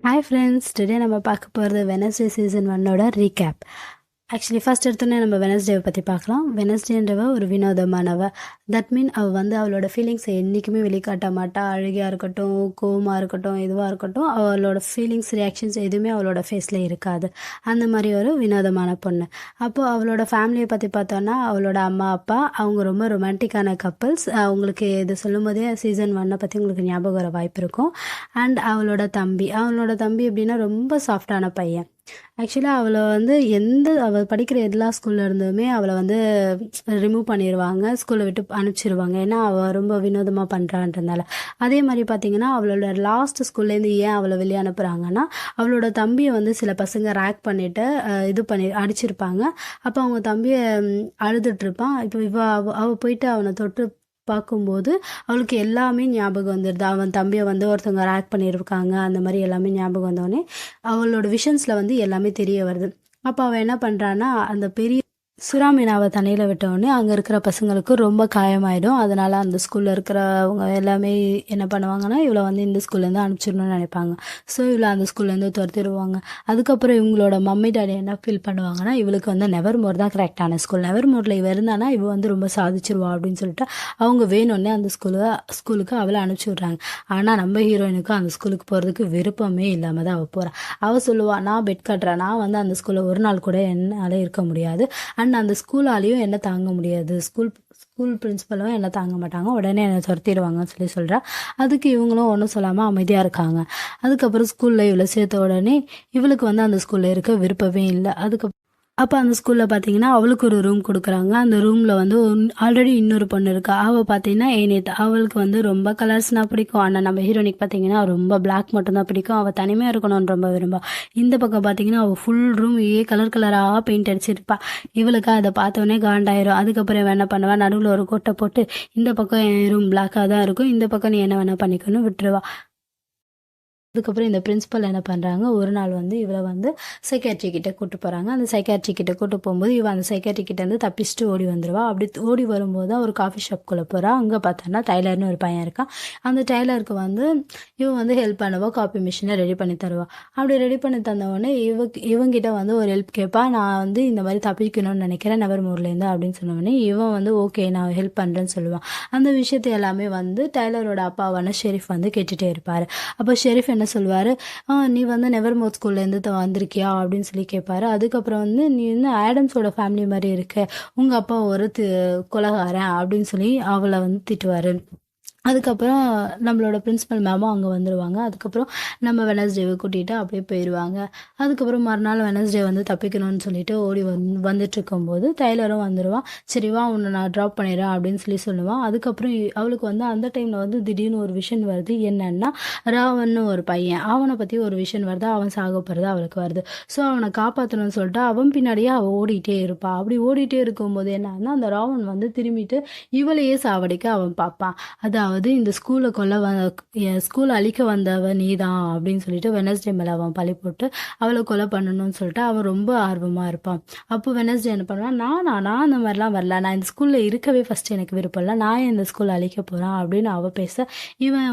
Hi friends, today நம்ம பார்க்க போகிறது வெனஸ்டே சீசன் 1ஓட ரீகேப். ஆக்சுவலி ஃபர்ஸ்ட் எடுத்தோன்னே நம்ம வெனஸ்டேவை பற்றி பார்க்கலாம். வெனஸ்டேன்றவ ஒரு வினோதமானவ. தட் மீன் அவள் வந்து அவளோட ஃபீலிங்ஸை என்றைக்குமே வெளிக்காட்ட மாட்டா. அழுகையாக இருக்கட்டும், கோவமாக இருக்கட்டும், எதுவாக இருக்கட்டும், அவளோட ஃபீலிங்ஸ் ரியாக்ஷன்ஸ் எதுவுமே அவளோட ஃபேஸில் இருக்காது. அந்த மாதிரி ஒரு வினோதமான பொண்ணு. அப்போது அவளோட ஃபேமிலியை பற்றி பார்த்தோன்னா, அவளோட அம்மா அப்பா அவங்க ரொம்ப ரொமான்டிக்கான கப்புள்ஸ். அவங்களுக்கு இது சொல்லும் போதே சீசன் 1 பற்றி உங்களுக்கு ஞாபகம் வர வாய்ப்பு இருக்கும். அண்ட் அவளோட தம்பி எப்படின்னா ரொம்ப சாஃப்டான பையன். ஆக்சுவலாக அவளை வந்து அவள் படிக்கிற எல்லா ஸ்கூல்ல இருந்துமே அவளை வந்து ரிமூவ் பண்ணிடுவாங்க, ஸ்கூலை விட்டு அனுப்பிச்சிடுவாங்க. ஏன்னா அவள் ரொம்ப வினோதமாக பண்ணுறான்றதுனால. அதே மாதிரி பார்த்தீங்கன்னா, அவளோட லாஸ்ட் ஸ்கூல்லேருந்து ஏன் அவளை வெளியே அனுப்புகிறாங்கன்னா, அவளோட தம்பியை வந்து சில பசங்க ரேக் பண்ணிவிட்டு அடிச்சிருப்பாங்க. அப்போ அவங்க தம்பியை அழுதுட்ருப்பான். இப்போ அவள் போயிட்டு அவனை தொட்டு பார்க்கும்போது அவளுக்கு எல்லாமே ஞாபகம் வந்துடுது. அவன் தம்பியை வந்து ஒருத்தவங்க ரேக் பண்ணியிருக்காங்க, அந்த மாதிரி எல்லாமே ஞாபகம் வந்தோடனே அவளோட விஷன்ஸில் வந்து எல்லாமே தெரிய வருது. அப்போ அவள் என்ன பண்ணுறான்னா, அந்த பெரிய சுறாமீனாவை தண்ணியில் விட்டவுடனே அங்கே இருக்கிற பசங்களுக்கு ரொம்ப காயமாயிடும். அதனால் அந்த ஸ்கூலில் இருக்கிறவங்க எல்லாமே என்ன பண்ணுவாங்கன்னா, இவளை வந்து இந்த ஸ்கூல்லேருந்து அனுப்பிச்சிடணும்னு நினைப்பாங்க. ஸோ இவளை அந்த ஸ்கூல்லேருந்து துரத்திடுவாங்க. அதுக்கப்புறம் இவங்களோட மம்மி டாடி என்ன ஃபீல் பண்ணுவாங்கன்னா, இவளுக்கு வந்து நெவர்மோர் தான் கரெக்டான ஸ்கூல், நெவர்மோரில் இவ இருந்தானா இவ வந்து ரொம்ப சாதிச்சிருவா அப்படின்னு சொல்லிட்டு அவங்க வேணும்னே அந்த ஸ்கூலுக்கு அவளை அனுப்பிச்சி விட்றாங்க. ஆனால் நம்ம ஹீரோயினுக்கு அந்த ஸ்கூலுக்கு போகிறதுக்கு விருப்பமே இல்லாமல் தான் அவள் போகிறாள். அவள் சொல்லுவாள், நான் பெட் கட்டுறேன், நான் வந்து அந்த ஸ்கூலில் ஒரு நாள் கூட என்னால் இருக்க முடியாது, அண்ட் அந்த ஸ்கூலாலேயும் என்ன தாங்க முடியாது, ஸ்கூல் பிரின்ஸிபலும் என்ன தாங்க மாட்டாங்க, உடனே என்னை துரத்திடுவாங்கன்னு சொல்கிறா. அதுக்கு இவங்களும் ஒன்றும் சொல்லாமல் அமைதியாக இருக்காங்க. அதுக்கப்புறம் ஸ்கூலில் இவளை சேர்த்த உடனே இவளுக்கு வந்து அந்த ஸ்கூலில் இருக்க விருப்பமே இல்லை. அப்போ அந்த ஸ்கூலில் பார்த்தீங்கன்னா அவளுக்கு ஒரு ரூம் கொடுக்குறாங்க. அந்த ரூமில் வந்து ஆல்ரெடி இன்னொரு பொண்ணு இருக்கா. அவள் பார்த்தீங்கன்னா ஏனேத். அவளுக்கு வந்து ரொம்ப கலர்ஸ்னால் பிடிக்கும். ஆனால் நம்ம ஹீரோனிக் பார்த்தீங்கன்னா ரொம்ப பிளாக் மட்டும்தான் பிடிக்கும். அவள் தனிமையாக இருக்கணும்னு ரொம்ப விரும்பா. இந்த பக்கம் பார்த்தீங்கன்னா அவள் ஃபுல் ரூம் கலர் கலராக பெயிண்ட் அடிச்சிருப்பா. இவளுக்கு அதை பார்த்தோன்னே காண்டாயிரும். அதுக்கப்புறம் இவன் என்ன பண்ணுவா, நடுவில் ஒரு கொட்டை போட்டு இந்த பக்கம் என் ரூம் பிளாக்காக தான் இருக்கும், இந்த பக்கம் நீ என்ன வேணால் பண்ணிக்கணும் விட்டுருவா. அதுக்கப்புறம் இந்த பிரின்ஸிபல் என்ன பண்ணுறாங்க, ஒரு நாள் வந்து இவளை வந்து சைக்காட்ரி கிட்டே கூட்டு போகிறாங்க. அந்த சைக்காட்ரி கிட்டே கூட்டு போகும்போது இவன் அந்த சைக்காட்ரி கிட்டேருந்து தப்பிச்சுட்டு ஓடி வந்துடுவா. அப்படி ஓடி வரும்போது தான் ஒரு காஃபி ஷாப்குள்ளே போகிறா. அங்கே பார்த்தோன்னா டைலர்னு ஒரு பையன் இருக்கான். அந்த டைலருக்கு வந்து இவன் வந்து ஹெல்ப் பண்ணுவா, காப்பி மிஷினை ரெடி பண்ணி தருவா. அப்படி ரெடி பண்ணி தந்தவொடனே இவங்கிட்ட வந்து ஒரு ஹெல்ப் கேட்பா. நான் வந்து இந்த மாதிரி தப்பிக்கணும்னு நினைக்கிறேன் நெவர்மோர்லேருந்து அப்படின்னு சொன்னவொடனே இவன் வந்து ஓகே நான் ஹெல்ப் பண்ணுறேன்னு சொல்லுவான். அந்த விஷயத்தை எல்லாமே வந்து டைலரோட அப்பாவான ஷெரீஃப் வந்து கேட்டுகிட்டே இருப்பார். அப்போ ஷெரீஃப் என்ன சொல்வார், நீ வந்து நெவர்மோர் ஸ்கூல்லேருந்து வந்திருக்கியா அப்படின்னு சொல்லி கேட்பாரு. அதுக்கப்புறம் வந்து நீ வந்து ஆடம்ஸோட ஃபேமிலி மாதிரி இருக்க, உங்கள் அப்பா ஒரு கொலகாரன் அப்படின்னு சொல்லி அவளை வந்து திட்டுவார். அதுக்கப்புறம் நம்மளோட பிரின்ஸிபல் மேமும் அங்கே வந்துடுவாங்க. அதுக்கப்புறம் நம்ம வெனஸ்டேவை கூட்டிகிட்டு அப்படியே போயிடுவாங்க. அதுக்கப்புறம் மறுநாள் வெனஸ்டே வந்து தப்பிக்கணும்னு சொல்லிட்டு ஓடி வந்துட்டு இருக்கும்போது டைலரும் வந்துடுவான். சரி வா, உன்னை நான் ட்ராப் பண்ணிடுறேன் அப்படின்னு சொல்லி சொல்லுவான். அதுக்கப்புறம் அவளுக்கு வந்து அந்த டைமில் வந்து திடீர்னு ஒரு விஷன் வருது. என்னன்னா, ராவன்னு ஒரு பையன், அவனை பற்றி ஒரு விஷன் வருது, அவன் சாக போகிறது அவளுக்கு வருது. ஸோ அவனை காப்பாற்றணும்னு சொல்லிட்டு அவன் பின்னாடியே அவள் ஓடிட்டே இருப்பாள். அப்படி ஓடிட்டே இருக்கும்போது என்னன்னா, அந்த ராவன் வந்து திரும்பிட்டு இவளையே சாவடிக்க அவன் பார்ப்பான். அதாவது இந்த ஸ்கூலை என் ஸ்கூலை அழிக்க வந்தவ நீ தான் அப்படின்னு சொல்லிட்டு வெனஸ்டே மேலே அவன் பழி போட்டு அவளை கொலை பண்ணணும்னு சொல்லிட்டு அவன் ரொம்ப ஆர்வமாக இருப்பான். அப்போ வெனஸ்டே என்ன பண்ணுவான், நான் அந்த மாதிரிலாம் வரல, நான் இந்த ஸ்கூலில் இருக்கவே ஃபஸ்ட்டு எனக்கு விருப்பம் இல்லை, நான் இந்த ஸ்கூலை அழிக்க போகிறான் அப்படின்னு அவள் பேச இவன்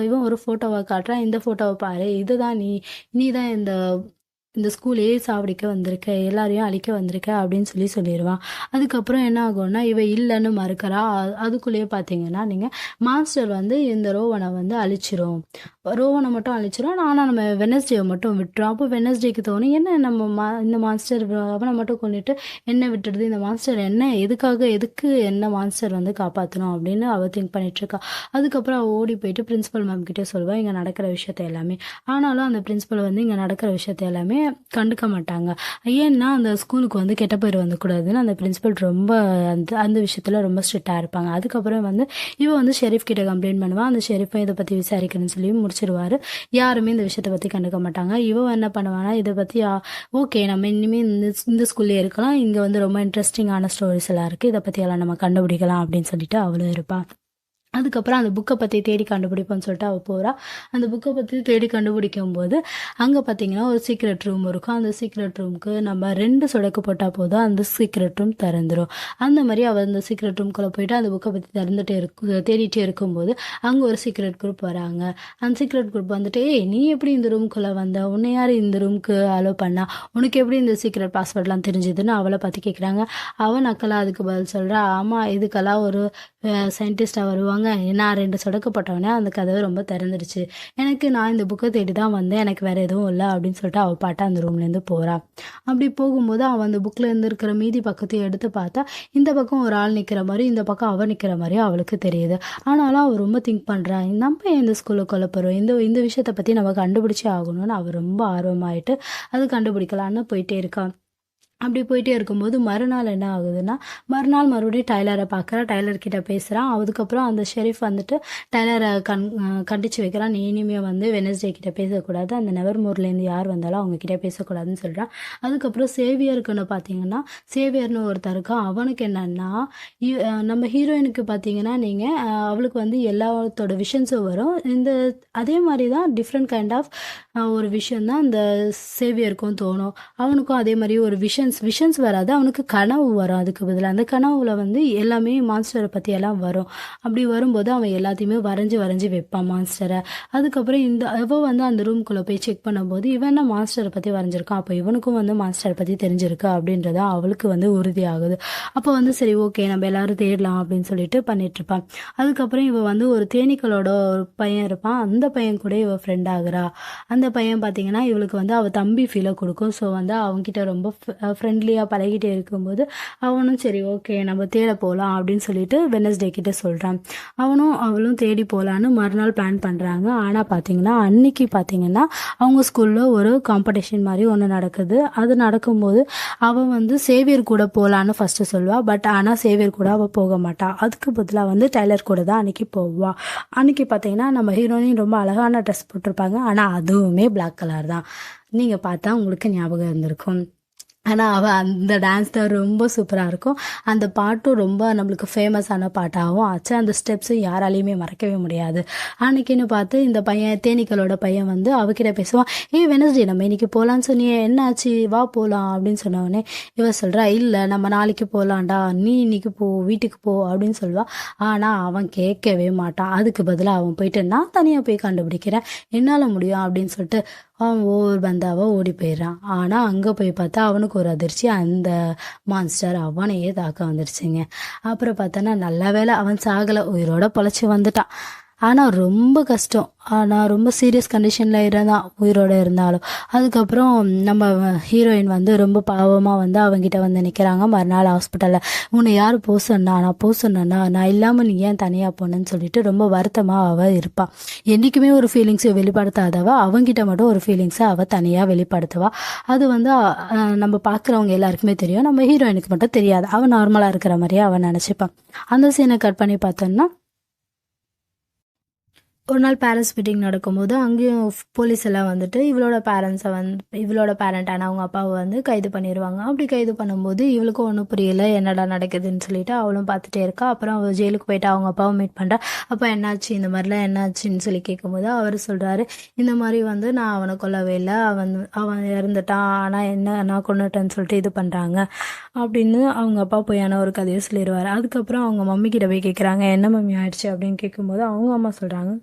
இவன் ஒரு ஃபோட்டோவை காட்டுறான். இந்த ஃபோட்டோவை பாரு, இதுதான் நீ தான் இந்த ஸ்கூலையே சாவடிக்க வந்திருக்க, எல்லாரையும் அழிக்க வந்திருக்க அப்படின்னு சொல்லிடுவான். அதுக்கப்புறம் என்ன ஆகும்னா, இவ இல்லைன்னு மறுக்கிறா. அதுக்குள்ளேயே பார்த்தீங்கன்னா நீங்கள் மாஸ்டர் வந்து இந்த ரோவனை வந்து ரோவனை மட்டும் அழிச்சிரும். ஆனால் நம்ம வெனஸ்டேவை மட்டும் விட்டுரும். அப்போ வெனஸ்டேக்கு தோணும், என்ன நம்ம இந்த மாஸ்டர் அவனை மட்டும் கொண்டுட்டு என்ன விட்டுடுது, இந்த மாஸ்டர் எதுக்கு என்ன மாஸ்டர் வந்து காப்பாற்றணும் அப்படின்னு அவள் திங்க் பண்ணிட்டுருக்கா. அதுக்கப்புறம் அவள் ஓடி போயிட்டு பிரின்ஸிபல் மேம் கிட்டே சொல்லுவாள் இங்கே நடக்கிற விஷயத்த எல்லாமே. ஆனாலும் அந்த பிரின்ஸிபல் வந்து இங்கே நடக்கிற விஷயத்த எல்லாமே கண்டுக்க மாட்டாங்க. ஏன்னா அந்த ஸ்கூலுக்கு வந்து கெட்ட பேர் வந்துக்கூடாதுன்னு அந்த பிரின்ஸிபல் ரொம்ப அந்த விஷயத்தில் ரொம்ப ஸ்ட்ரிக்டாக இருப்பாங்க. அதுக்கப்புறம் வந்து இவன் வந்து ஷெரீஃப் கிட்ட கம்ப்ளைண்ட் பண்ணுவான். அந்த ஷெரீஃபை இதை பற்றி விசாரிக்கணும்னு சொல்லி முடிச்சிருவார். யாருமே இந்த விஷயத்தை பற்றி கண்டுக்க மாட்டாங்க. இவன் என்ன பண்ணுவானா, இதை பற்றி ஓகே நம்ம இனிமேல் இந்த ஸ்கூல்லே இருக்கலாம், இங்கே வந்து ரொம்ப இன்ட்ரெஸ்டிங்கான ஸ்டோரிஸ் எல்லாம் இருக்குது, இதை பற்றி எல்லாம் நம்ம கண்டுபிடிக்கலாம் அப்படின்னு சொல்லிட்டு அவளும் இருப்பாள். அதுக்கப்புறம் அந்த புக்கை பற்றி தேடி கண்டுபிடிப்போம்னு சொல்லிட்டு அவள் போகிறா. அந்த புக்கை பற்றி தேடி கண்டுபிடிக்கும் போது அங்கே பார்த்தீங்கன்னா ஒரு சீக்ரெட் ரூம் இருக்கும். அந்த சீக்ரெட் ரூமுக்கு நம்ம 2 சொடக்கு போட்டால் போதும் அந்த சீக்ரெட் ரூம் திறந்துடும். அந்த மாதிரி அவள் அந்த சீக்ரெட் ரூம்குள்ளே போயிட்டு அந்த புக்கை பற்றி தேடிட்டே இருக்கும்போது அங்கே ஒரு சீக்ரெட் குரூப் வராங்க. அந்த சீக்ரெட் குரூப் வந்துட்டு, ஏய் நீ எப்படி இந்த ரூம்குள்ளே வந்த, உன்னை யார் இந்த ரூமுக்கு அலோவ் பண்ணா, உனக்கு எப்படி இந்த சீக்ரெட் பாஸ்வேர்ட்லாம் தெரிஞ்சுதுன்னு அவளை பற்றி கேட்குறாங்க. அவன் நக்கலா அதுக்கு பதில் சொல்கிறா, ஆமாம் இதுக்கெல்லாம் ஒரு சயின்டிஸ்டாக வருவாங்க, நான் 2 சொடக்கு போட்டவொடனே அந்த கதவு ரொம்ப திறந்துடுச்சு, நான் இந்த புக்கை தேடி தான் வந்தேன், எனக்கு வேறு எதுவும் இல்லை அப்படின்னு சொல்லிட்டு அவள் பாட்டு அந்த ரூம்லேருந்து போகிறா. அப்படி போகும்போது அவன் அந்த புக்கில் இருந்து இருக்கிற மீதி பக்கத்தையும் எடுத்து பார்த்தா இந்த பக்கம் ஒரு ஆள் நிற்கிற மாதிரி, இந்த பக்கம் அவள் நிற்கிற மாதிரியும் அவளுக்கு தெரியுது. ஆனாலும் அவள் ரொம்ப திங்க் பண்ணுறான், நம்ம இந்த ஸ்கூலில் கொல்ல போகிறோம், இந்த விஷயத்தை பற்றி நம்ம கண்டுபிடிச்சே ஆகணும்னு அவள் ரொம்ப ஆர்வமாயிட்டு அது கண்டுபிடிக்கலான்னு போயிட்டே இருக்கான். அப்படி போயிட்டே இருக்கும்போது மறுநாள் என்ன ஆகுதுன்னா, மறுபடியும் டைலரை பார்க்குறா. டைலர்கிட்ட பேசுகிறான். அதுக்கப்புறம் அந்த ஷெரீஃப் வந்துட்டு டைலரை கண்டித்து வைக்கிறான், நீ இனிமேல் வந்து வெனஸ்டே கிட்ட பேசக்கூடாது, அந்த நெவர்மோர்லேருந்து யார் வந்தாலும் அவங்கக்கிட்ட பேசக்கூடாதுன்னு சொல்கிறான். அதுக்கப்புறம் சேவியருக்குன்னு பார்த்தீங்கன்னா, சேவியர்னு ஒருத்தர் இருக்கான். அவனுக்கு என்னன்னா, நம்ம ஹீரோயினுக்கு பார்த்தீங்கன்னா நீங்கள் அவளுக்கு வந்து எல்லாத்தோட விஷன்ஸும் வரும். அதே மாதிரி தான் டிஃப்ரெண்ட் கைண்ட் ஆஃப் ஒரு விஷயந்தான் இந்த சேவியருக்கும் தோணும். அவனுக்கும் அதே மாதிரி ஒரு விஷன்ஸ் வராது, அவனுக்கு கனவு வரும். அதுக்கு பதிலாக அந்த கனவுல வந்து எல்லாமே மான்ஸ்டரை பற்றி எல்லாம் வரும். அப்படி வரும்போது அவன் எல்லாத்தையுமே வரைஞ்சி வைப்பான் மான்ஸ்டரை. அதுக்கப்புறம் இவன் வந்து அந்த ரூம்குள்ளே போய் செக் பண்ணும்போது இவன் என்ன மான்ஸ்டரை பற்றி வரைஞ்சிருக்கான், அப்போ இவனுக்கும் வந்து மான்ஸ்டரை பற்றி தெரிஞ்சிருக்கு அப்படின்றத அவளுக்கு வந்து உறுதியாகுது. அப்போ வந்து சரி ஓகே நம்ம எல்லாரும் தேடலாம் அப்படின்னு சொல்லிட்டு பண்ணிட்டு இருப்பான். அதுக்கப்புறம் இவன் வந்து ஒரு தேனீக்களோட ஒரு பையன் இருப்பான். அந்த பையன் கூட இவ ஃப்ரெண்ட் ஆகுறா. அந்த பையன் பார்த்தீங்கன்னா இவளுக்கு வந்து அவள் தம்பி ஃபீலை கொடுக்கும். ஸோ வந்து அவன்கிட்ட ரொம்ப ஃப்ரெண்ட்லியாக பழகிட்டே இருக்கும்போது அவனும் சரி ஓகே நம்ம தேட போகலாம் அப்படின்னு சொல்லிட்டு வெனஸ்டே கிட்ட சொல்கிறான். அவளும் தேடி போகலான்னு மறுநாள் பிளான் பண்ணுறாங்க. ஆனால் பார்த்தீங்கன்னா அன்னைக்கு பார்த்தீங்கன்னா அவங்க ஸ்கூலில் ஒரு காம்படிஷன் மாதிரி ஒன்று நடக்குது. அது நடக்கும்போது அவள் வந்து சேவியர் கூட போகலான்னு ஃபஸ்ட்டு சொல்லுவாள். பட் ஆனால் சேவியர் கூட அவள் போக மாட்டாள். அதுக்கு பதிலாக வந்து டைலர் கூட தான் அன்றைக்கி போவாள். அன்றைக்கி பார்த்தீங்கன்னா நம்ம ஹீரோயின் ரொம்ப அழகான ட்ரெஸ் போட்டிருப்பாங்க. ஆனால் அதுவுமே பிளாக் கலர் தான். நீங்கள் பார்த்தா உங்களுக்கு ஞாபகம் இருந்திருக்கும். ஆனால் அவள் அந்த டான்ஸ் தான் ரொம்ப சூப்பராக இருக்கும். அந்த பாட்டும் ரொம்ப நம்மளுக்கு ஃபேமஸான பாட்டாகவும் ஆச்சு. அந்த ஸ்டெப்ஸும் யாராலையுமே மறக்கவே முடியாது. அன்றைக்கின்னு பார்த்து இந்த பையன் தேனீக்களோட பையன் வந்து அவகிட்ட பேசுவான், வெனஸ்டே நம்ம இன்றைக்கி போகலான்னு சொன்னியே, என்ன ஆச்சு, வா போகலாம் அப்படின்னு சொன்னவொடனே இவ சொல்கிறா, இல்லை நம்ம நாளைக்கு போகலான்டா, நீ இன்னைக்கு போ, வீட்டுக்கு போ அப்படின்னு சொல்லுவாள். ஆனால் அவன் கேட்கவே மாட்டான். அதுக்கு பதிலாக அவன் போயிட்டு நான் தனியாக போய் கண்டுபிடிக்கிறேன், என்னால் முடியும் அப்படின்னு சொல்லிட்டு அவன் ஒவ்வொரு பந்தாவாக ஓடி போயிடுறான். ஆனால் அங்கே போய் பார்த்தா அவனுக்கு ஒரு அதிர்ச்சி, அந்த மான்ஸ்டர் அவனையே தாக்க வந்துருச்சுங்க. அப்புறம் பார்த்தோன்னா நல்ல வேளை அவன் சாகலை, உயிரோட பொழைச்சி வந்துட்டான். ஆனால் ரொம்ப கஷ்டம். ஆனால் ரொம்ப சீரியஸ் கண்டிஷனில் இருந்தான் உயிரோடு இருந்தாலும். அதுக்கப்புறம் நம்ம ஹீரோயின் வந்து ரொம்ப பாவமாக வந்து அவங்ககிட்ட வந்து நிற்கிறாங்க மறுநாள் ஹாஸ்பிட்டலில். உன்னை யார் போக சொன்னா, நான் போக சொன்னேன்னா, நான் இல்லாமல் நீ ஏன் தனியாக போனேன்னு சொல்லிட்டு ரொம்ப வருத்தமாக அவள் இருப்பாள். என்றைக்குமே ஒரு ஃபீலிங்ஸை வெளிப்படுத்தாதவ அவங்ககிட்ட மட்டும் ஒரு ஃபீலிங்ஸை அவள் தனியாக வெளிப்படுத்துவாள். அது வந்து நம்ம பார்க்குறவங்க எல்லாருக்குமே தெரியும், நம்ம ஹீரோயினுக்கு மட்டும் தெரியாது. அவள் நார்மலாக இருக்கிற மாதிரியே அவள் நினச்சிப்பான். அந்த சீனை கட் பண்ணி பார்த்தோன்னா ஒரு நாள் பேரண்ட்ஸ் மீட்டிங் நடக்கும்போது அங்கேயும் போலீஸ் எல்லாம் வந்துட்டு இவளோட பேரண்டான அவங்க அப்பாவை வந்து கைது பண்ணிடுவாங்க. அப்படி கைது பண்ணும்போது இவளுக்கும் ஒன்றும் புரியல, என்னடா நடக்குதுன்னு சொல்லிட்டு அவளும் பார்த்துட்டே இருக்கா. அப்புறம் அவள் ஜெயிலுக்கு போயிட்டு அவங்க அப்பாவை மீட் பண்ணுறா. அப்போ என்னாச்சு, இந்த மாதிரிலாம் என்னாச்சுன்னு சொல்லி கேட்கும்போது அவர் சொல்கிறாரு, இந்த மாதிரி வந்து நான் அவனை கொல்லவே இல்லை, அவன் இறந்துட்டான், ஆனால் நான் கொண்டுட்டேன்னு சொல்லிட்டு இது பண்ணுறாங்க அப்படின்னு அவங்க அப்பா பொய்யான ஒரு கதையை சொல்லிடுவார். அதுக்கப்புறம் அவங்க மம்மி கிட்ட போய் கேட்குறாங்க, என்ன மம்மி ஆயிடுச்சு அப்படின்னு கேட்கும்போது அவங்க அம்மா சொல்கிறாங்க,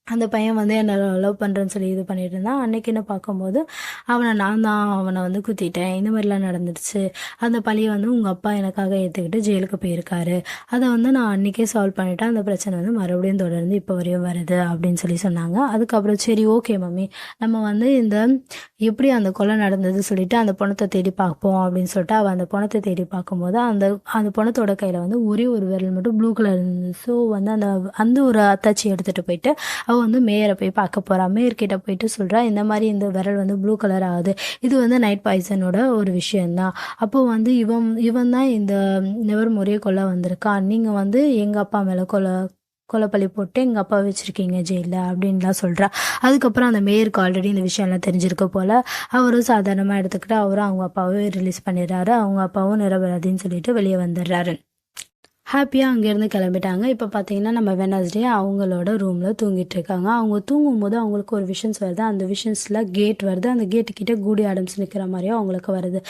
அந்த பையன் வந்து என்னை லவ் பண்ணுறேன்னு சொல்லி இது பண்ணிட்டு இருந்தான். அன்னைக்குன்னு பார்க்கும்போது நான் தான் அவனை வந்து குத்திட்டேன், இந்த மாதிரிலாம் நடந்துடுச்சு, அந்த பழியை வந்து உங்கள் அப்பா எனக்காக ஏற்றுக்கிட்டு ஜெயிலுக்கு போயிருக்காரு, அதை வந்து நான் அன்றைக்கே சால்வ் பண்ணிவிட்டேன், அந்த பிரச்சனை வந்து மறுபடியும் தொடர்ந்து இப்போ வரையும் வருது அப்படின்னு சொல்லி சொன்னாங்க. அதுக்கப்புறம் சரி ஓகே மம்மி, நம்ம வந்து எப்படி அந்த கொலை நடந்தது சொல்லிட்டு அந்த பணத்தை தேடி பார்ப்போம் அப்படின்னு சொல்லிட்டு அவள் அந்த பணத்தை தேடி பார்க்கும்போது அந்த பணத்தோட கையில் வந்து ஒரே ஒரு விரல் மட்டும் ப்ளூ கலர் இருந்தது. ஸோ வந்து அந்த ஒரு அத்தாச்சி எடுத்துகிட்டு போயிட்டு அவள் வந்து மேயரை போய் பார்க்க போகிறா. மேயர்கிட்ட போயிட்டு சொல்கிறா, இந்த மாதிரி இந்த விரல் வந்து ப்ளூ கலர் ஆகுது, இது வந்து நைட் பாய்சனோட ஒரு விஷயந்தான். அப்போது வந்து இவன் தான் இந்த நெவர்மோரையை கொல்ல வந்திருக்கான், நீங்கள் வந்து எங்கள் அப்பா மேலே கொலைப்பள்ளி போட்டு எங்கள் அப்பா வச்சுருக்கீங்க ஜெயிலில் அப்படின்லாம் சொல்கிறா. அதுக்கப்புறம் அந்த மேயருக்கு ஆல்ரெடி இந்த விஷயம்லாம் தெரிஞ்சிருக்க போல் அவரும் சாதாரணமாக எடுத்துக்கிட்டு அவரும் அவங்க அப்பாவே ரிலீஸ் பண்ணிடுறாரு. அவங்க அப்பாவும் நிரபராதின்னு சொல்லிட்டு வெளியே வந்துடுறாரு. ஹாப்பியாக அங்கேருந்து கிளம்பிட்டாங்க. இப்போ பார்த்தீங்கன்னா நம்ம வெனஸ்டே அவங்களோட ரூமில் தூங்கிட்டு இருக்காங்க. அவங்க தூங்கும்போது அவங்களுக்கு ஒரு விஷன்ஸ் வருது. அந்த விஷன்ஸில் கேட் வருது. அந்த கேட்டுக்கிட்ட கூடி ஆடம்ஸ் நிற்கிற மாதிரியும் அவங்களுக்கு வருது.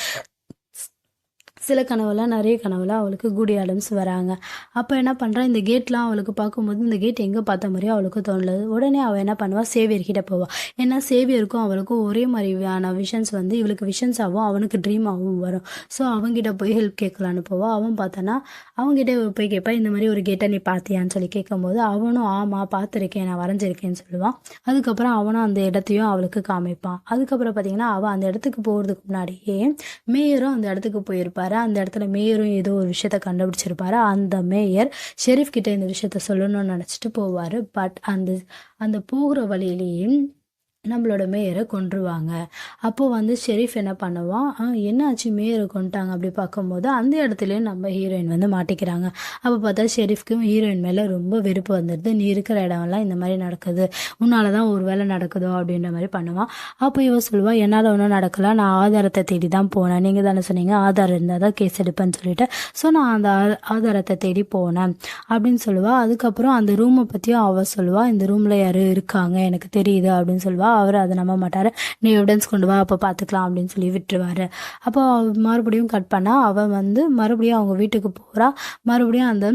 சில கனவுலாம் நிறைய கனவுலாம் அவளுக்கு கூடி ஆடம்ஸ் வராங்க. அப்போ என்ன பண்ணுறா, இந்த கேட்லாம் அவளுக்கு பார்க்கும்போது இந்த கேட் எங்கே பார்த்த மாதிரியோ அவளுக்கு தோணுது. உடனே அவள் என்ன பண்ணுவாள், சேவியர்கிட்ட போவாள். ஏன்னா சேவியருக்கும் அவளுக்கும் ஒரே மாதிரியான விஷன்ஸ் வந்து இவளுக்கு விஷன்ஸ் ஆகும், அவனுக்கு ட்ரீம் ஆகும் வரும். ஸோ அவங்ககிட்ட போய் ஹெல்ப் கேட்கலான்னு போவாள். அவன் பார்த்தானா அவங்ககிட்ட போய் கேட்பா, இந்த மாதிரி ஒரு கேட்டை நீ பார்த்தியான்னு சொல்லி கேட்கும்போது அவனும் ஆமாம் பார்த்துருக்கேன், நான் வரைஞ்சிருக்கேன்னு சொல்லுவான். அதுக்கப்புறம் அவனும் அந்த இடத்தையும் அவளுக்கு காமிப்பான். அதுக்கப்புறம் பார்த்தீங்கன்னா அவள் அந்த இடத்துக்கு போகிறதுக்கு முன்னாடியே மேயரும் அந்த இடத்துக்கு போயிருப்பார். அந்த இடத்துல மேயரும் ஏதோ ஒரு விஷயத்த கண்டுபிடிச்சிருப்பாரு. அந்த மேயர் ஷெரீஃப் கிட்ட இந்த விஷயத்த சொல்லணும்னு நினச்சிட்டு போவார். பட் அந்த போகிற வழியிலேயே நம்மளோட மேயரை கொன்றுவாங்க. அப்போது வந்து ஷெரீஃப் என்ன பண்ணுவான், என்னாச்சு மேயரை கொண்டுட்டாங்க அப்படி பார்க்கும்போது அந்த இடத்துலையும் நம்ம ஹீரோயின் வந்து மாட்டிக்கிறாங்க. அப்போ பார்த்தா ஷெரீஃப்க்கும் ஹீரோயின் மேலே ரொம்ப வெறுப்பு வந்துடுது. நீ இருக்கிற இடம்லாம் இந்த மாதிரி நடக்குது, உன்னால தான் ஒரு வேலை நடக்குதோ அப்படின்ற மாதிரி பண்ணுவான். அப்போ இவ சொல்லுவாள், என்னால் ஒன்றும் நடக்கல, நான் ஆதாரத்தை தேடி தான் போனேன், நீங்கள் தானே சொன்னீங்க ஆதாரம் இருந்தால் தான் கேஸ் எடுப்பேன்னு சொல்லிட்டு, ஸோ நான் அந்த ஆதாரத்தை தேடி போனேன் அப்படின்னு சொல்லுவாள். அதுக்கப்புறம் அந்த ரூமை பற்றியும் அவள் சொல்லுவாள், இந்த ரூமில் யார் இருக்காங்க எனக்கு தெரியுது அப்படின்னு சொல்லுவாள். அவர் அதை நம்ப மாட்டார். நீ எவிடன்ஸ் கொண்டு வா, அப்போ பார்த்துக்கலாம் அப்படின்னு சொல்லி விட்டுருவார். அப்போ மறுபடியும் கட் பண்ணால் அவன் வந்து மறுபடியும் அவங்க வீட்டுக்கு போகிறா. மறுபடியும் அந்த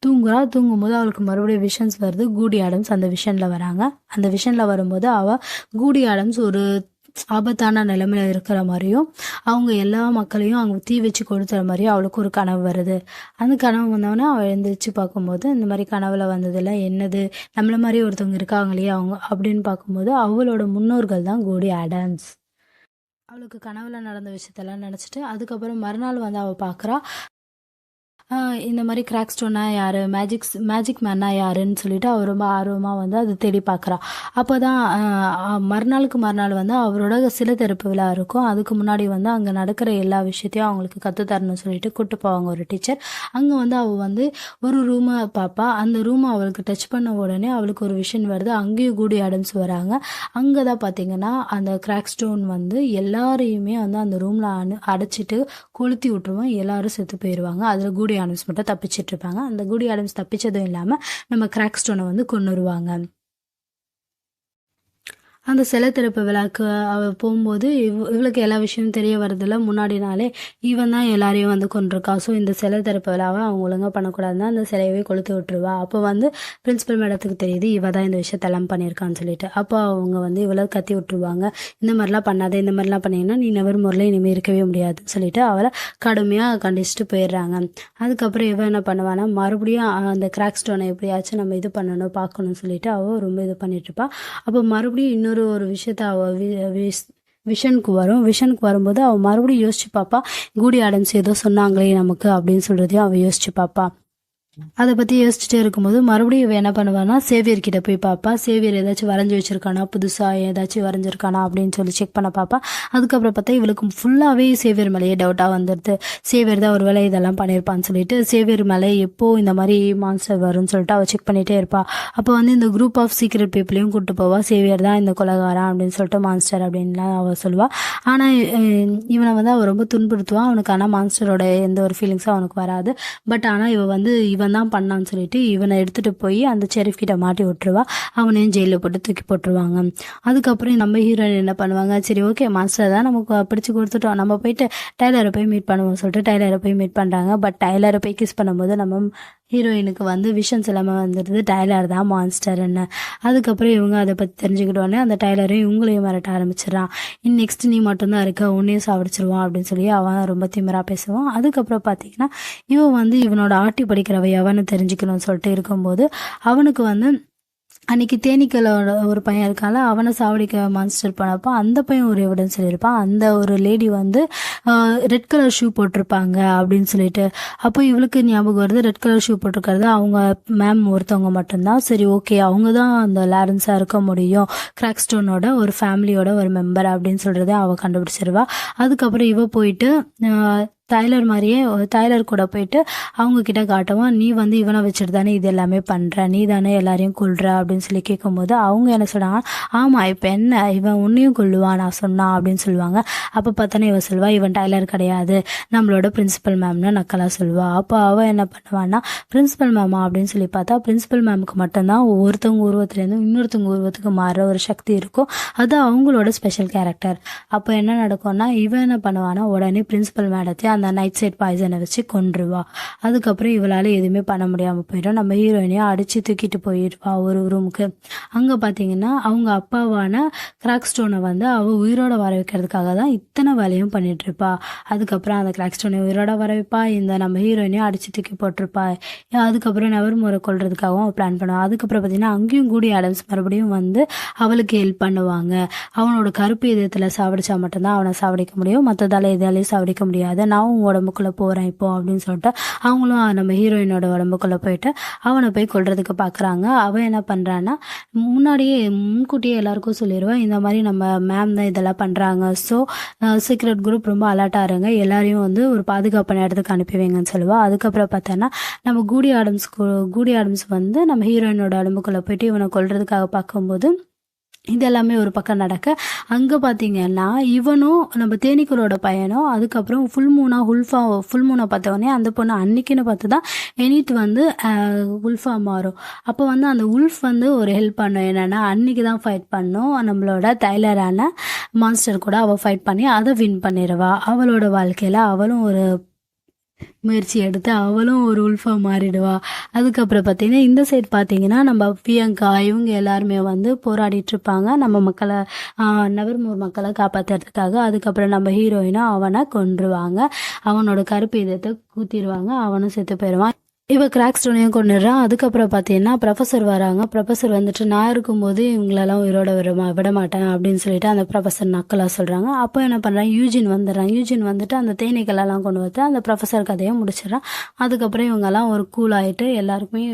தூங்கும்போது அவளுக்கு மறுபடியும் விஷன்ஸ் வருது. கூடி ஆடம்ஸ் அந்த விஷனில் வராங்க. அந்த விஷனில் வரும்போது அவள் கூடி ஆடம்ஸ் ஒரு ஆபத்தான நிலைமையில இருக்கிற மாதிரியும் அவங்க எல்லா மக்களையும் அவங்க தீ வச்சு கொடுத்துற மாதிரியும் அவளுக்கு ஒரு கனவு வருது. அந்த கனவு வந்தவொடனே அவள் எழுந்திரிச்சு பார்க்கும்போது இந்த மாதிரி கனவுல வந்ததில்ல, என்னது நம்மள மாதிரி ஒருத்தவங்க இருக்காங்களே அவங்க அப்படின்னு பார்க்கும்போது அவளோட முன்னோர்கள் தான் கூடி ஆடம்ஸ். அவளுக்கு கனவுல நடந்த விஷயத்தெல்லாம் நினச்சிட்டு அதுக்கப்புறம் மறுநாள் வந்து அவள் பார்க்குறா, இந்த மாதிரி கிராக் ஸ்டோனா யார், மேஜிக் மேனா யாருன்னு சொல்லிட்டு அவள் ரொம்ப ஆர்வமாக வந்து அதை தேடி பார்க்குறா. அப்போ தான் மறுநாள் வந்து அவரோட சில திறப்பு விழா இருக்கும். அதுக்கு முன்னாடி வந்து அங்கே நடக்கிற எல்லா விஷயத்தையும் அவங்களுக்கு கற்றுத்தரணும்னு சொல்லிட்டு கூப்பிட்டு போவாங்க ஒரு டீச்சர். அங்கே வந்து அவள் வந்து ஒரு ரூமை பார்ப்பா. அந்த ரூமை அவளுக்கு டச் பண்ண உடனே அவளுக்கு ஒரு விஷன் வருது. அங்கேயும் கூடி ஆடம்ஸ் வராங்க. அங்கே தான் பார்த்தீங்கன்னா அந்த கிராக் ஸ்டோன் வந்து எல்லாரையுமே வந்து அந்த ரூமில் அடைச்சிட்டு கொளுத்தி விட்டுருவோம். எல்லாரும் செத்து போயிடுவாங்க. அதில் கூடி ஆடம்ஸ் மட்டும் தப்பிச்சிட்டு இருப்பாங்க. அந்த கூடி ஆடம்ஸ் தப்பிச்சதும் இல்லாமல் நம்ம கிராக் ஸ்டோனை வந்து கொன்னுருவாங்க. அந்த சிலை திறப்பு விழாக்கு அவள் போகும்போது இவளுக்கு எல்லா விஷயமும் தெரிய வரதில்ல. முன்னாடி நாளே இவன் தான் எல்லாரையும் வந்து கொண்டிருக்கா. ஸோ இந்த சிலை திறப்பு விழாவை அவங்க ஒழுங்காக பண்ணக்கூடாதுன்னா அந்த சிலையவே கொளுத்து விட்டுருவா. அப்போ வந்து பிரின்சிபல் மேடத்துக்கு தெரியுது இவ தான் இந்த விஷயத்தெல்லாம் பண்ணியிருக்கான்னு சொல்லிட்டு. அப்போ அவங்க வந்து இவளை கத்தி விட்டுருவாங்க. இந்த மாதிரிலாம் பண்ணாத, இந்த மாதிரிலாம் பண்ணிங்கன்னா நீ நெவர் முறையில் இனிமேல் இருக்கவே முடியாதுன்னு சொல்லிட்டு அவளை கடுமையாக கண்டிச்சுட்டு போயிடுறாங்க. அதுக்கப்புறம் இவன் என்ன பண்ணுவானா, மறுபடியும் அந்த கிராக் ஸ்டோனை எப்படியாச்சும் நம்ம இது பண்ணணும் பார்க்கணும்னு சொல்லிட்டு அவள் ரொம்ப இது பண்ணிட்டு இருப்பா. அப்போ மறுபடியும் இன்னொரு விஷயத்த அவள் விஷனுக்கு வரும்போது அவள் மறுபடியும் யோசிச்சு பார்ப்பா, கூடி ஆடம்ஸ் ஏதோ சொன்னாங்களே நமக்கு அப்படின்னு சொல்றதையும் அவள் யோசிச்சு பார்ப்பா. அதை பற்றி யோசிச்சுட்டே இருக்கும்போது மறுபடியும் இவன் என்ன பண்ணுவான்னா சேவியர் கிட்ட போய் பார்ப்பா. சேவியர் ஏதாச்சும் வரைஞ்சி வச்சிருக்கானா, புதுசாக ஏதாச்சும் வரைஞ்சிருக்கானா அப்படின்னு சொல்லி செக் பண்ண பார்ப்பா. அதுக்கப்புறம் பார்த்தா இவளுக்கு ஃபுல்லாகவே சேவியர் மேலேயே டவுட்டாக வந்துடுது. சேவியர் தான் ஒரு வேளை இதெல்லாம் பண்ணியிருப்பான்னு சொல்லிட்டு சேவியர் மேலே எப்போ இந்த மாதிரி மான்ஸ்டர் வரும்னு சொல்லிட்டு அவள் செக் பண்ணிகிட்டே இருப்பாள். அப்போ வந்து இந்த குரூப் ஆஃப் சீக்ரெட் பீப்புளையும் கூப்பிட்டு போவா. சேவியர் தான் இந்த கொலைகாரன் அப்படின்னு சொல்லிட்டு மான்ஸ்டர் அப்படின்லாம் அவள் சொல்லுவாள். ஆனால் இவனை வந்து அவள் ரொம்ப துன்புறுத்துவான். அவனுக்கு ஆனால் மான்ஸ்டரோட எந்த ஒரு ஃபீலிங்ஸும் அவனுக்கு வராது. பட் ஆனால் இவன் தான் பண்ணான்னு சொல்லிட்டு இவனை எடுத்துகிட்டு போய் அந்த ஷெரீஃப் கிட்ட மாட்டி விட்டுருவா. அவனையும் ஜெயிலில் போட்டு தூக்கி போட்டுருவாங்க. அதுக்கப்புறம் நம்ம ஹீரோயின் என்ன பண்ணுவாங்க, சரி ஓகே மாஸ்டர் தான் நமக்கு பிடிச்சி கொடுத்துட்டோம், நம்ம போயிட்டு டைலரை போய் மீட் பண்ணுவோம் சொல்லிட்டு டைலரை போய் மீட் பண்ணுறாங்க. பட் டைலரை போய் கிஸ் பண்ணும்போது நம்ம ஹீரோயினுக்கு வந்து விஷன்ஸ் எல்லாமே வந்துடுது, டைலர் தான் மான்ஸ்டர்ன்னு. அதுக்கப்புறம் இவங்க அதை பற்றி தெரிஞ்சுக்கிட்டோன்னே அந்த டைலரையும் இவங்களையும் மிரட்ட ஆரம்பிச்சிடறான். நெக்ஸ்ட் நீ மட்டும்தான் இருக்க, உன்னையும் சாப்பிடிச்சிருவான் அப்படின்னு சொல்லி அவன் ரொம்ப திமிரா பேசுவான். அதுக்கப்புறம் பார்த்தீங்கன்னா இவன் வந்து இவனோட ஆட்டி படிக்கிறவை அவனு தெரிஞ்சுக்கணும்னு சொல்லிட்டு இருக்கும்போது அவனுக்கு வந்து அன்னைக்கு தேனீக்களோட ஒரு பையன் இருக்கால, அவனை சாவடிக்க மான்ஸ்டர் பண்ணப்போ அந்த பையன் ஒரு எவிடன்ஸ் சொல்லியிருப்பான். அந்த ஒரு லேடி வந்து ரெட் கலர் ஷூ போட்டிருப்பாங்க அப்படின்னு சொல்லிட்டு. அப்போ இவளுக்கு ஞாபகம் வருது, ரெட் கலர் ஷூ போட்டிருக்கிறது அவங்க மேம் ஒருத்தவங்க மட்டும்தான். சரி ஓகே அவங்க தான் அந்த லாரன்ஸாக இருக்க முடியும், கிராக் ஸ்டோனோட ஒரு ஃபேமிலியோட ஒரு மெம்பர் அப்படின்னு சொல்கிறத அவள் கண்டுபிடிச்சிருவா. அதுக்கப்புறம் இவ போயிட்டு டைலர் மாதிரியே டைலர் கூட போயிட்டு அவங்க கிட்ட காட்டுவான், நீ வந்து இவனை வச்சுட்டு தானே இது எல்லாமே பண்ணுற, நீ தானே எல்லாரையும் கொல்ற அப்படின்னு சொல்லி கேட்கும்போது அவங்க என்ன சொல்கிறாங்க, ஆமாம் இப்போ என்ன இவன் உன்னையும் கொல்லுவான் நான் சொன்னான் அப்படின்னு சொல்லுவாங்க. அப்போ பார்த்தானே இவன் சொல்லுவா, இவன் டைலர் கிடையாது நம்மளோட பிரின்சிபல் மேம்னு நக்கலாக சொல்லுவா. அப்போ அவள் என்ன பண்ணுவான்னா, பிரின்சிபல் மேமா அப்படின்னு சொல்லி பார்த்தா பிரின்சிபல் மேமுக்கு மட்டும்தான் ஒருத்தவங்க உருவத்துலேருந்து இன்னொருத்தவங்க உருவத்துக்கு மாறுற ஒரு சக்தி இருக்கும், அது அவங்களோட ஸ்பெஷல் கேரக்டர். அப்போ என்ன நடக்கும்னா, இவன் என்ன பண்ணுவான்னா உடனே பிரின்சிபல் மேடத்தை அந்த நைட் சைட் பாய்சனை வச்சு கொன்றுவா. அதுக்கப்புறம் இவளால் எதுவுமே பண்ண முடியாமல் போயிடும். நம்ம ஹீரோயினையும் அடித்து தூக்கிட்டு போயிடுவா ஒரு ரூமுக்கு. அங்கே பார்த்தீங்கன்னா அவங்க அப்பாவான கிராக் ஸ்டோனை வந்து அவள் உயிரோட வர வைக்கிறதுக்காக தான் இத்தனை வேலையும் பண்ணிகிட்ருப்பா. அதுக்கப்புறம் அந்த கிராக் ஸ்டோனை உயிரோட வர வைப்பா, இந்த நம்ம ஹீரோயினையும் அடித்து தூக்கி போட்டிருப்பா. அதுக்கப்புறம் நெவர்மோரை கொள்றதுக்காகவும் அவள் பிளான் பண்ணுவாள். அதுக்கப்புறம் பார்த்தீங்கன்னா அங்கேயும் கூடி ஆடம்ஸ் மறுபடியும் வந்து அவளுக்கு ஹெல்ப் பண்ணுவாங்க. அவனோட கருப்பு இதயத்தில் சாவடிச்சா மட்டும்தான் அவனை சாவடிக்க முடியும், மற்றதால எதாலையும் சாவடிக்க முடியாது, நான் உன் உடம்புக்குள்ளே போகிறேன் இப்போ அப்படின்னு சொல்லிட்டு அவங்களும் நம்ம ஹீரோயினோட உடம்புக்குள்ளே போயிட்டு அவனை போய் கொல்றதுக்கு பார்க்குறாங்க. அவன் என்ன பண்ணுறான்னா, முன்கூட்டியே எல்லாருக்கும் சொல்லிடுவான், இந்த மாதிரி நம்ம மேம் தான் இதெல்லாம் பண்ணுறாங்க, ஸோ சீக்ரெட் குரூப் ரொம்ப அலர்ட்டாக இருங்க, எல்லாரையும் வந்து ஒரு பாதுகாப்பான இடத்துக்கு அனுப்பி வைங்கன்னு சொல்லுவாள். அதுக்கப்புறம் பார்த்தோன்னா நம்ம கூடி ஆடம்ஸ் வந்து நம்ம ஹீரோயினோட உடம்புக்குள்ளே போயிட்டு இவனை கொல்றதுக்காக பார்க்கும்போது இதெல்லாமே ஒரு பக்கம் நடக்க, அங்கே பார்த்தீங்கன்னா இவனும் நம்ம தேனீக்களோட பையனும் அதுக்கப்புறம் ஃபுல் மூனை பார்த்தவொடனே அந்த பொண்ணு அன்னைக்குன்னு பார்த்து தான் எனிட் வந்து உல்ஃபா மாறும். அப்போ வந்து அந்த உல்ஃப் வந்து ஒரு ஹெல்ப் பண்ணும், என்னென்னா அன்னைக்கு தான் ஃபைட் பண்ணும் நம்மளோட டைலரான மான்ஸ்டர் கூட அவள் ஃபைட் பண்ணி அதை வின் பண்ணிடுவா. அவளோட வாழ்க்கையில் அவளும் ஒரு முயற்சி எடுத்து அவளும் ஒரு உல்ஃபா மாறிடுவா. அதுக்கப்புறம் பார்த்தீங்கன்னா இந்த சைட் பார்த்தீங்கன்னா நம்ம பிரியங்கா இவங்க எல்லாருமே வந்து போராடிட்டு இருப்பாங்க நம்ம மக்களை, நவர்மூர் மக்களை காப்பாற்றுறதுக்காக. அதுக்கப்புறம் நம்ம ஹீரோயினும் அவனை கொன்றுவாங்க, அவனோட கருப்பு இதயத்தை ஊற்றிடுவாங்க, அவனும் செத்து போயிடுவான். இவ கிராக் ஸ்டோனையும் கொண்டுடுறான். அதுக்கப்புறம் பார்த்தீங்கன்னா ப்ரொஃபஸர் வராங்க. ப்ரொஃபஸர் வந்துட்டு நான் இருக்கும்போது இவங்களெல்லாம் உயிரோட விட மாட்டேன் அப்படின்னு சொல்லிட்டு அந்த ப்ரொஃபஸர் நக்கலாக சொல்கிறாங்க. அப்போ என்ன பண்ணுறான், யூஜின் வந்துட்டு அந்த தேனீக்களெல்லாம் கொண்டு வந்து அந்த ப்ரொஃபஸர் கதையை முடிச்சிடறான். அதுக்கப்புறம் இவங்கெல்லாம் ஒரு கூல் ஆகிட்டு எல்லாருக்குமே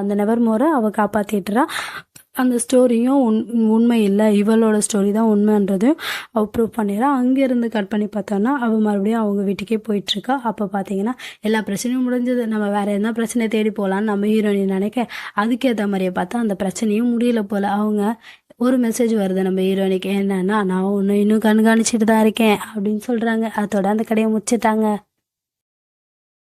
அந்த நெவர்மோரை அவள் காப்பாற்றிட்டுறான். அந்த ஸ்டோரியும் உண்மை இல்லை, இவளோட ஸ்டோரி தான் உண்மைன்றதையும் அவள் ப்ரூவ் பண்ணிடுறான். அங்கேருந்து கட் பண்ணி பார்த்தோன்னா அவள் மறுபடியும் அவங்க வீட்டுக்கே போயிட்டுருக்கா. அப்போ பார்த்தீங்கன்னா எல்லா பிரச்சனையும் முடிஞ்சது, நம்ம வேறு எதனா பிரச்சனை தேடி போகலான்னு நம்ம ஹீரோயின் நினைக்க அதுக்கேற்ற மாதிரியே பார்த்தா அந்த பிரச்சனையும் முடியல போல். அவங்க ஒரு மெசேஜ் வருது நம்ம ஹீரோயினுக்கு, என்னன்னா நான் இன்னும் கண்காணிச்சிட்டு தான் இருக்கேன் அப்படின்னு சொல்கிறாங்க. அதோட அந்த கடையை முடிச்சிட்டாங்க.